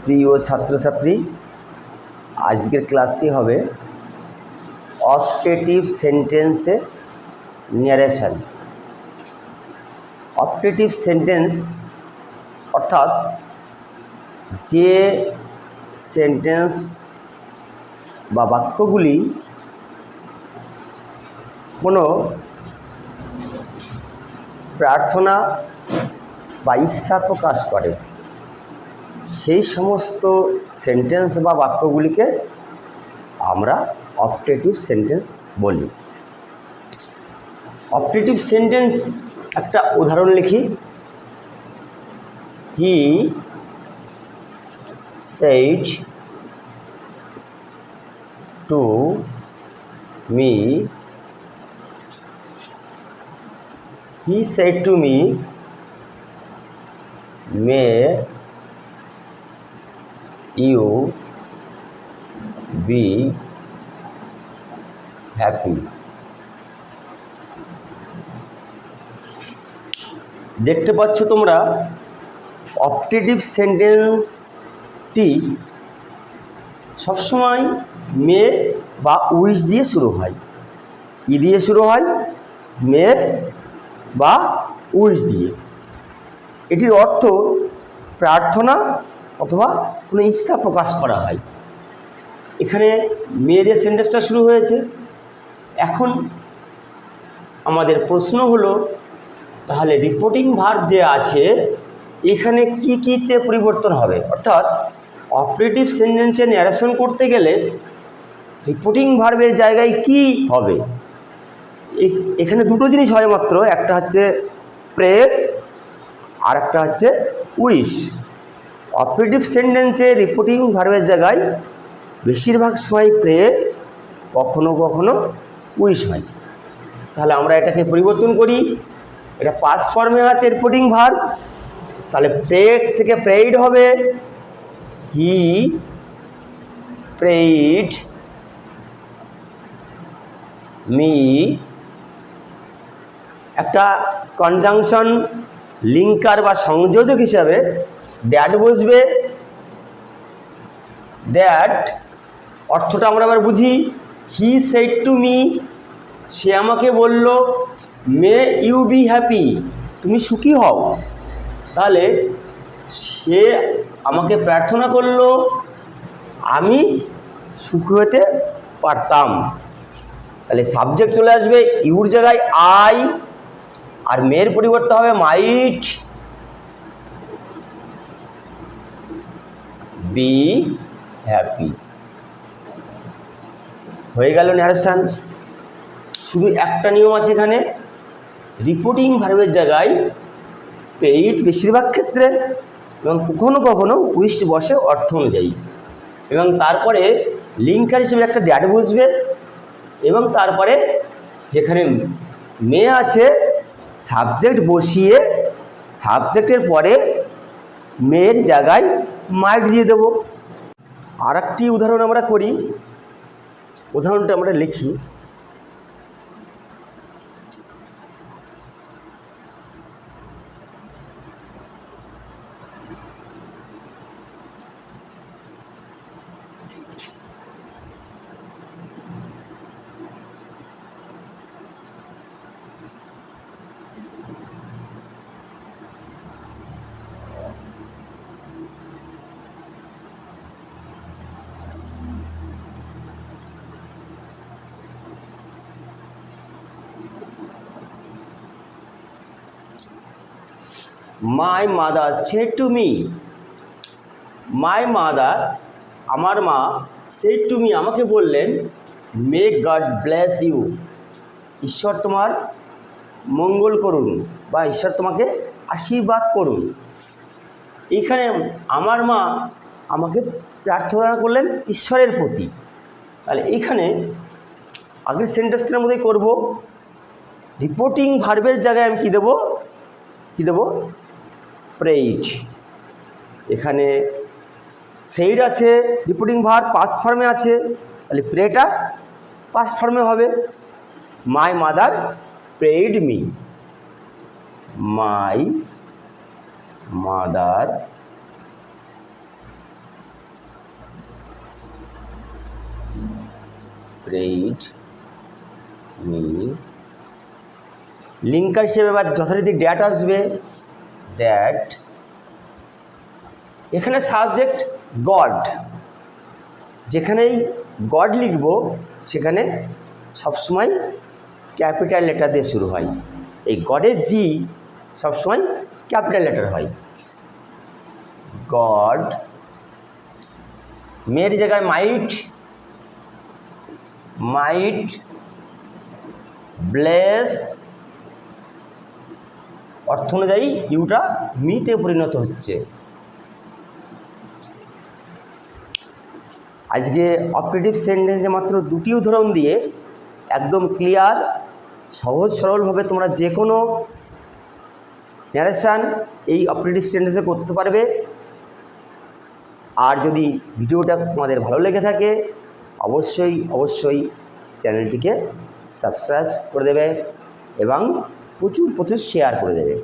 প্রিয় ছাত্রছাত্রী, আজকের ক্লাসটি হবে অপটেটিভ সেন্টেন্সে ন্যারেশন। অপটেটিভ সেন্টেন্স অর্থাৎ যে সেন্টেন্স বা বাক্যগুলি কোনো প্রার্থনা বা ইচ্ছা প্রকাশ করে, সেই সমস্ত সেন্টেন্স বা বাক্যগুলিকে আমরা অপটেটিভ সেন্টেন্স বলি। অপটেটিভ সেন্টেন্স একটা উদাহরণ লিখি। হি said to me, he said to me, may you be happy. দেখতে পাচ্ছ তোমরা অপটেটিভ সেন্টেন্সটি সবসময় মে বা উইশ দিয়ে শুরু হয়। কি দিয়ে শুরু হয়? মে বা উইশ দিয়ে। এটির অর্থ প্রার্থনা অথবা কোনো ইচ্ছা প্রকাশ করা হয়। এখানে মে দিয়ে সেন্টেন্সটা শুরু হয়েছে। এখন আমাদের প্রশ্ন হলো, তাহলে রিপোর্টিং ভার্ব যে আছে এখানে কি কিতে পরিবর্তন হবে? অর্থাৎ অপারেটিভ সেন্টেন্সে ন্যারেশন করতে গেলে রিপোর্টিং ভার্বের জায়গায় কি হবে? এখানে দুটো জিনিস হয় মাত্র, একটা হচ্ছে প্রে আর একটা হচ্ছে উইশ। অপারেটিভ সেন্টেন্সে রিপোর্টিং ভার্বের জায়গায় বেশিরভাগ সময় প্রে, কখনো কখনো উইশ হয়। তাহলে আমরা এটাকে পরিবর্তন করি। এটা পাস্ট ফর্মে আছে রিপোর্টিং ভার্ব, তাহলে প্রেড থেকে প্রেইড হবে। হি প্রেইড মি। একটা কনজাংশন লিঙ্কার বা সংযোজক হিসাবে দ্যাট বসবে। দ্যাট অর্থটা আমরা আবার বুঝি। হি সেড টু মি, সে আমাকে বলল, মে ইউ বি হ্যাপি, তুমি সুখী হও। তাহলে সে আমাকে প্রার্থনা করলো আমি সুখী হতে পারতাম। তাহলে সাবজেক্ট চলে আসবে ইউর জায়গায় আই, আর মেয়ের পরিবর্তে হবে মাইট বি হ্যাপি। হয়ে গেল ন্যারেশন। শুধু একটা নিয়ম আছে এখানে, রিপোর্টিং ভার্বের জায়গায় পেইড বেশিরভাগ ক্ষেত্রে, এবং কখনো কখনো উইশ বসে অর্থ অনুযায়ী, এবং তারপরে লিঙ্কার হিসেবে একটা দ্যাট বসবে, এবং তারপরে যেখানে মেয়ে আছে সাবজেক্ট বসিয়ে সাবজেক্টের পরে মেয়ের জায়গায় মাইট দিয়ে দেব। আর একটি উদাহরণ আমরা করি। উদাহরণটা আমরা লিখি। My mother said to me. My mother, আমার মা, সেড টু মি, আমাকে বললেন, মে গড ব্লেস ইউ, ঈশ্বর তোমার মঙ্গল করুন, বা ঈশ্বর তোমাকে আশীর্বাদ করুন। এইখানে আমার মা আমাকে প্রার্থনা করলেন ঈশ্বরের প্রতি। তাহলে এইখানে আগের সেন্টেন্সটার মধ্যেই করব। রিপোর্টিং ভার্বের জায়গায় আমি কী দেবো? প্রেইড। এখানে সেইড আছে, রিপোর্টিং ভার্ব পাস্ট ফর্মে আছে, তাহলে প্রেটা পাস্ট ফর্মে হবে। My mother prayed me, my mother prayed me. Linker হিসেবে এবার যথারীতি ড্যাট আসবে, দ্যাট। এখানে সাবজেক্ট গড, যেখানেই গড লিখব সেখানে সবসময় ক্যাপিটাল লেটার দিয়ে শুরু হয়। এই গডের জি সবসময় ক্যাপিটাল লেটার হয়। গড। মেয়ের জায়গায় মাইট, মাইট ব্লেস, অর্থ অনুযায়ী ইউটা মিতে পরিণত হচ্ছে। আজকে অপারেটিভ সেন্টেন্সে মাত্র দুটি উদাহরণ দিয়ে একদম ক্লিয়ার, সহজ সরলভাবে তোমরা যে কোনো ন্যারেশান এই অপারেটিভ সেন্টেন্সে করতে পারবে। আর যদি ভিডিওটা তোমাদের ভালো লেগে থাকে অবশ্যই অবশ্যই চ্যানেলটিকে সাবস্ক্রাইব করে দেবে এবং প্রচুর শেয়ার করে দেবে।